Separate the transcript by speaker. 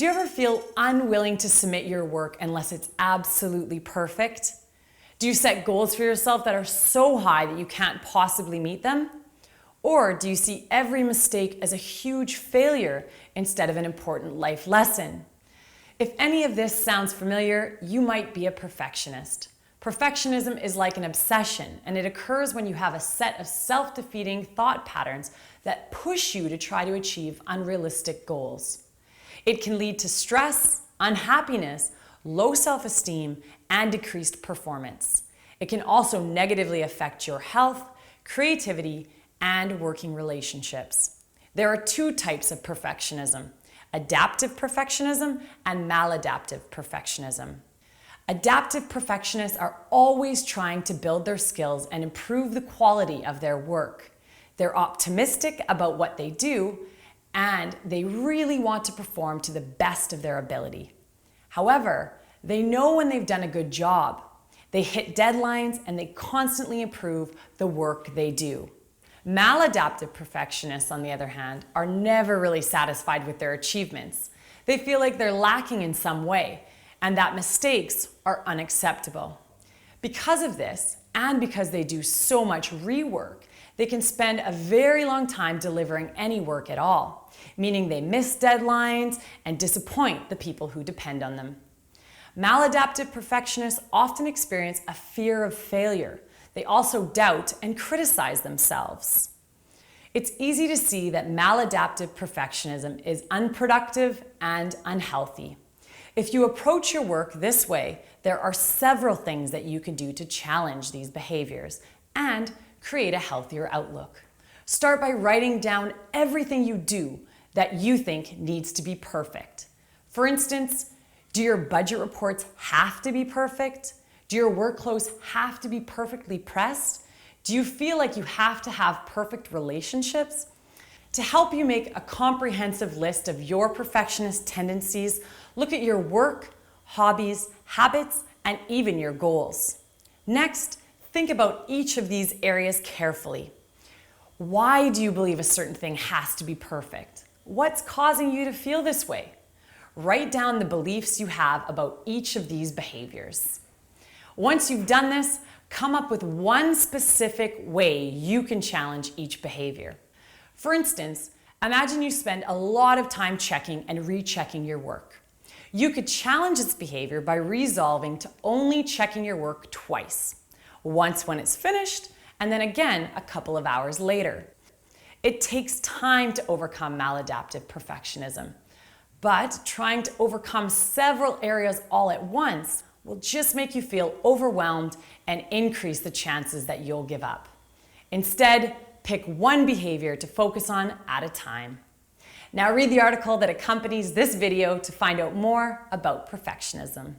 Speaker 1: you ever feel unwilling to submit your work unless it's absolutely perfect? Do you set goals for yourself that are so high that you can't possibly meet them? Or do you see every mistake as a huge failure instead of an important life lesson? If any of this sounds familiar, you might be a perfectionist. Perfectionism is like an obsession, and it occurs when you have a set of self-defeating thought patterns that push you to try to achieve unrealistic goals. It can lead to stress, unhappiness, low self-esteem, and decreased performance. It can also negatively affect your health, creativity, and working relationships. There are two types of perfectionism: adaptive perfectionism and maladaptive perfectionism. Adaptive perfectionists are always trying to build their skills and improve the quality of their work. They're optimistic about what they do, and they really want to perform to the best of their ability. However, they know when they've done a good job. They hit deadlines and they constantly improve the work they do. Maladaptive perfectionists, on the other hand, are never really satisfied with their achievements. They feel like they're lacking in some way, and that mistakes are unacceptable. Because of this, and because they do so much rework, they can spend a very long time delivering any work at all, meaning they miss deadlines and disappoint the people who depend on them. Maladaptive perfectionists often experience a fear of failure. They also doubt and criticize themselves. It's easy to see that maladaptive perfectionism is unproductive and unhealthy. If you approach your work this way, there are several things that you can do to challenge these behaviors and create a healthier outlook. Start by writing down everything you do that you think needs to be perfect. For instance, do your budget reports have to be perfect? Do your work clothes have to be perfectly pressed? Do you feel like you have to have perfect relationships? To help you make a comprehensive list of your perfectionist tendencies, look at your work, hobbies, habits, and even your goals. Next, think about each of these areas carefully. Why do you believe a certain thing has to be perfect? What's causing you to feel this way? Write down the beliefs you have about each of these behaviors. Once you've done this, come up with one specific way you can challenge each behavior. For instance, imagine you spend a lot of time checking and rechecking your work. You could challenge this behavior by resolving to only checking your work twice. Once when it's finished, and then again a couple of hours later. It takes time to overcome maladaptive perfectionism, but trying to overcome several areas all at once will just make you feel overwhelmed and increase the chances that you'll give up. Instead, pick one behavior to focus on at a time. Now read the article that accompanies this video to find out more about perfectionism.